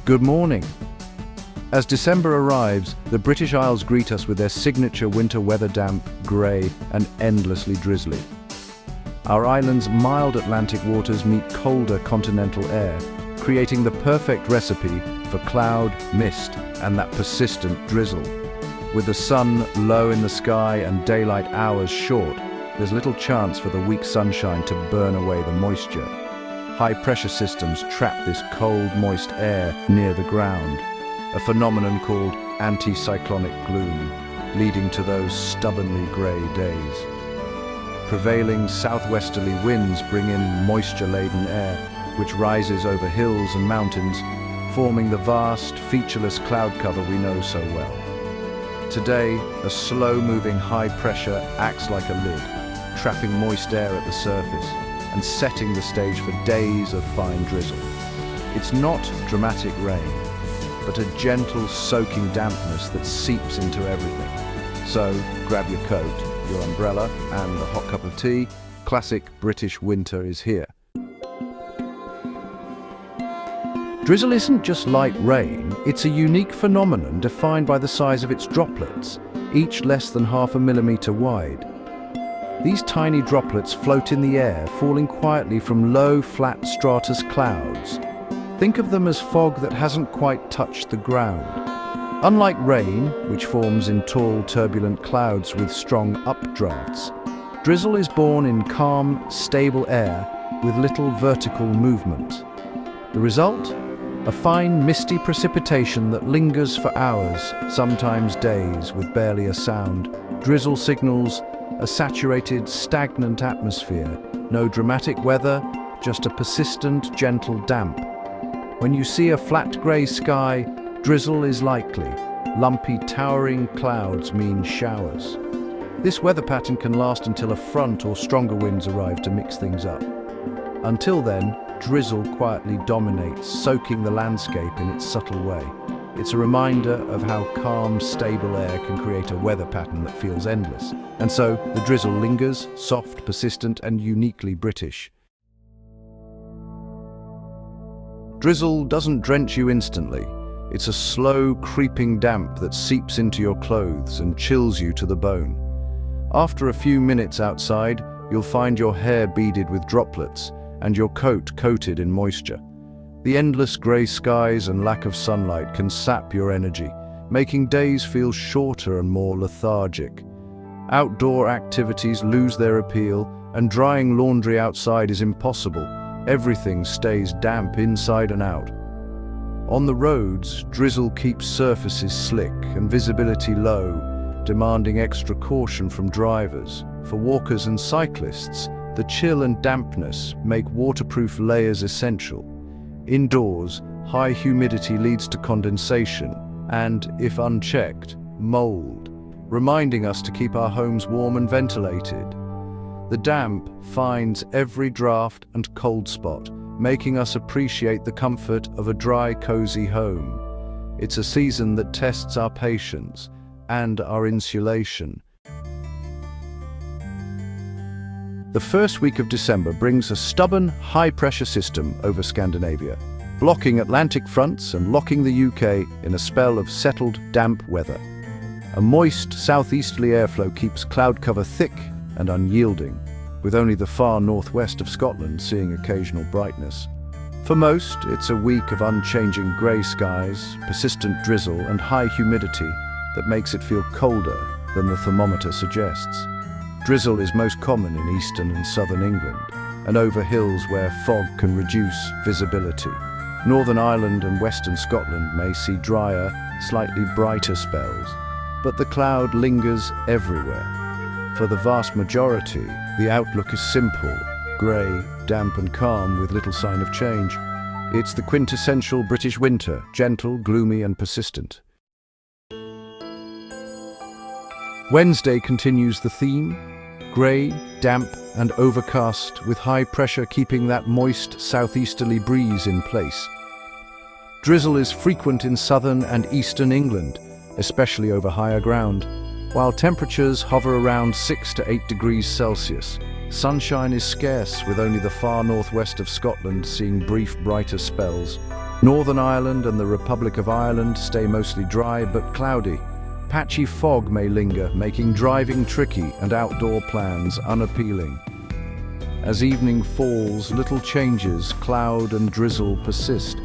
Good morning. As December arrives, the British Isles greet us with their signature winter weather: damp, grey, and endlessly drizzly. Our island's mild Atlantic waters meet colder continental air, creating the perfect recipe for cloud, mist, and that persistent drizzle. With the sun low in the sky and daylight hours short, there's little chance for the weak sunshine to burn away the moisture. High-pressure systems trap this cold, moist air near the ground, a phenomenon called anticyclonic gloom, leading to those stubbornly grey days. Prevailing southwesterly winds bring in moisture-laden air, which rises over hills and mountains, forming the vast, featureless cloud cover we know so well. Today, a slow-moving high pressure acts like a lid, trapping moist air at the surface and setting the stage for days of fine drizzle. It's not dramatic rain, but a gentle, soaking dampness that seeps into everything. So, grab your coat, your umbrella, and a hot cup of tea. Classic British winter is here. Drizzle isn't just light rain, it's a unique phenomenon defined by the size of its droplets, each less than 0.5 millimeter wide. These tiny droplets float in the air, falling quietly from low, flat stratus clouds. Think of them as fog that hasn't quite touched the ground. Unlike rain, which forms in tall, turbulent clouds with strong updrafts, drizzle is born in calm, stable air with little vertical movement. The result? A fine, misty precipitation that lingers for hours, sometimes days, with barely a sound. Drizzle signals a saturated, stagnant atmosphere. No dramatic weather, just a persistent, gentle damp. When you see a flat grey sky, drizzle is likely. Lumpy, towering clouds mean showers. This weather pattern can last until a front or stronger winds arrive to mix things up. Until then, drizzle quietly dominates, soaking the landscape in its subtle way. It's a reminder of how calm, stable air can create a weather pattern that feels endless. And so, the drizzle lingers, soft, persistent, and uniquely British. Drizzle doesn't drench you instantly. It's a slow, creeping damp that seeps into your clothes and chills you to the bone. After a few minutes outside, you'll find your hair beaded with droplets and your coat coated in moisture. The endless grey skies and lack of sunlight can sap your energy, making days feel shorter and more lethargic. Outdoor activities lose their appeal, and drying laundry outside is impossible. Everything stays damp inside and out. On the roads, drizzle keeps surfaces slick and visibility low, demanding extra caution from drivers. For walkers and cyclists, the chill and dampness make waterproof layers essential. Indoors, high humidity leads to condensation and, if unchecked, mold, reminding us to keep our homes warm and ventilated. The damp finds every draft and cold spot, making us appreciate the comfort of a dry, cozy home. It's a season that tests our patience and our insulation. The first week of December brings a stubborn, high-pressure system over Scandinavia, blocking Atlantic fronts and locking the UK in a spell of settled, damp weather. A moist, southeasterly airflow keeps cloud cover thick and unyielding, with only the far northwest of Scotland seeing occasional brightness. For most, it's a week of unchanging grey skies, persistent drizzle, and high humidity that makes it feel colder than the thermometer suggests. Drizzle is most common in eastern and southern England, and over hills where fog can reduce visibility. Northern Ireland and western Scotland may see drier, slightly brighter spells, but the cloud lingers everywhere. For the vast majority, the outlook is simple, grey, damp and calm with little sign of change. It's the quintessential British winter, gentle, gloomy and persistent. Wednesday continues the theme. Grey, damp and overcast, with high pressure keeping that moist southeasterly breeze in place. Drizzle is frequent in southern and eastern England, especially over higher ground, while temperatures hover around 6 to 8 degrees Celsius. Sunshine is scarce, with only the far northwest of Scotland seeing brief brighter spells. Northern Ireland and the Republic of Ireland stay mostly dry but cloudy. Patchy fog may linger, making driving tricky and outdoor plans unappealing. As evening falls, little changes, cloud and drizzle persist,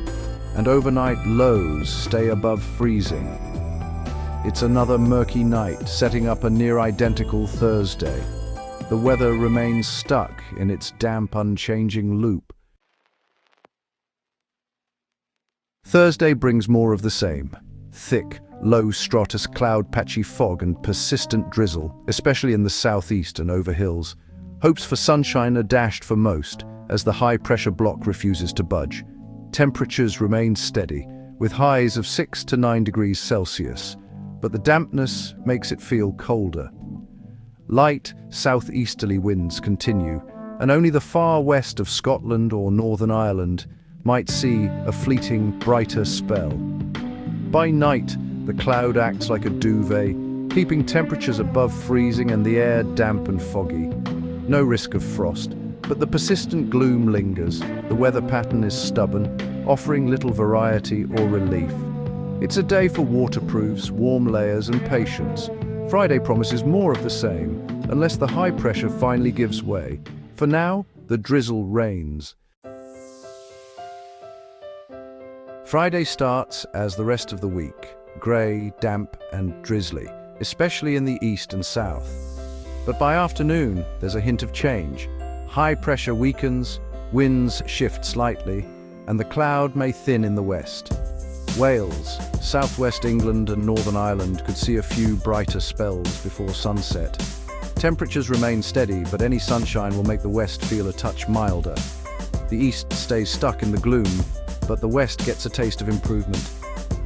and overnight lows stay above freezing. It's another murky night, setting up a near-identical Thursday. The weather remains stuck in its damp, unchanging loop. Thursday brings more of the same. Thick, low-stratus cloud, patchy fog and persistent drizzle, especially in the southeast and over hills. Hopes for sunshine are dashed for most, as the high-pressure block refuses to budge. Temperatures remain steady, with highs of 6 to 9 degrees Celsius, but the dampness makes it feel colder. Light, southeasterly winds continue, and only the far west of Scotland or Northern Ireland might see a fleeting, brighter spell. By night, the cloud acts like a duvet, keeping temperatures above freezing and the air damp and foggy. No risk of frost, but the persistent gloom lingers. The weather pattern is stubborn, offering little variety or relief. It's a day for waterproofs, warm layers and patience. Friday promises more of the same, unless the high pressure finally gives way. For now, the drizzle reigns. Friday starts as the rest of the week, grey, damp and drizzly, especially in the east and south. But by afternoon, there's a hint of change. High pressure weakens, winds shift slightly, and the cloud may thin in the west. Wales, southwest England and Northern Ireland could see a few brighter spells before sunset. Temperatures remain steady, but any sunshine will make the west feel a touch milder. The east stays stuck in the gloom, but the west gets a taste of improvement.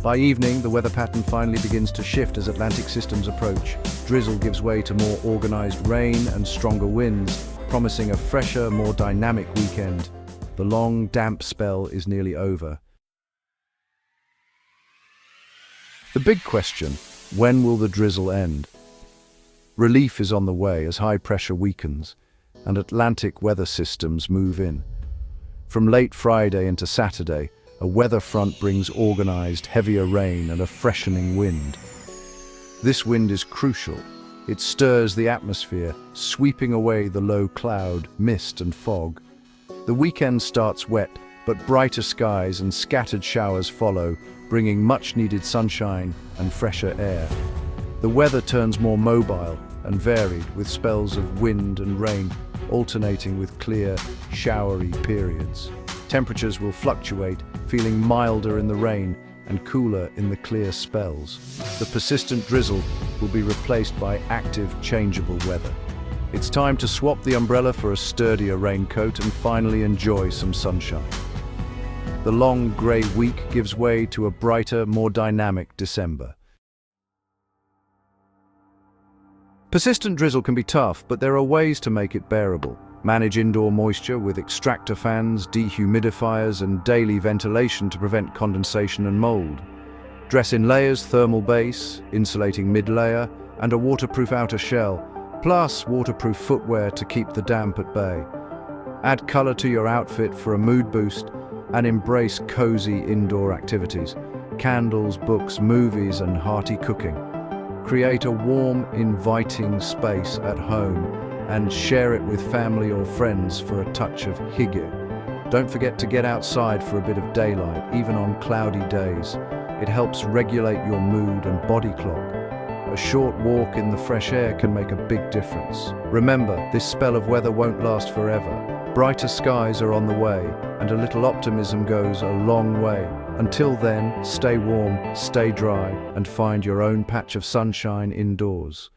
By evening, the weather pattern finally begins to shift as Atlantic systems approach. Drizzle gives way to more organized rain and stronger winds, promising a fresher, more dynamic weekend. The long, damp spell is nearly over. The big question: when will the drizzle end? Relief is on the way as high pressure weakens and Atlantic weather systems move in. From late Friday into Saturday, a weather front brings organized, heavier rain and a freshening wind. This wind is crucial. It stirs the atmosphere, sweeping away the low cloud, mist and fog. The weekend starts wet, but brighter skies and scattered showers follow, bringing much-needed sunshine and fresher air. The weather turns more mobile and varied, with spells of wind and rain alternating with clear, showery periods. Temperatures will fluctuate, feeling milder in the rain and cooler in the clear spells. The persistent drizzle will be replaced by active, changeable weather. It's time to swap the umbrella for a sturdier raincoat and finally enjoy some sunshine. The long, grey week gives way to a brighter, more dynamic December. Persistent drizzle can be tough, but there are ways to make it bearable. Manage indoor moisture with extractor fans, dehumidifiers, and daily ventilation to prevent condensation and mold. Dress in layers, thermal base, insulating mid-layer, and a waterproof outer shell, plus waterproof footwear to keep the damp at bay. Add color to your outfit for a mood boost, and embrace cozy indoor activities. Candles, books, movies, and hearty cooking. Create a warm, inviting space at home and share it with family or friends for a touch of hygge. Don't forget to get outside for a bit of daylight, even on cloudy days. It helps regulate your mood and body clock. A short walk in the fresh air can make a big difference. Remember, this spell of weather won't last forever. Brighter skies are on the way, and a little optimism goes a long way. Until then, stay warm, stay dry, and find your own patch of sunshine indoors.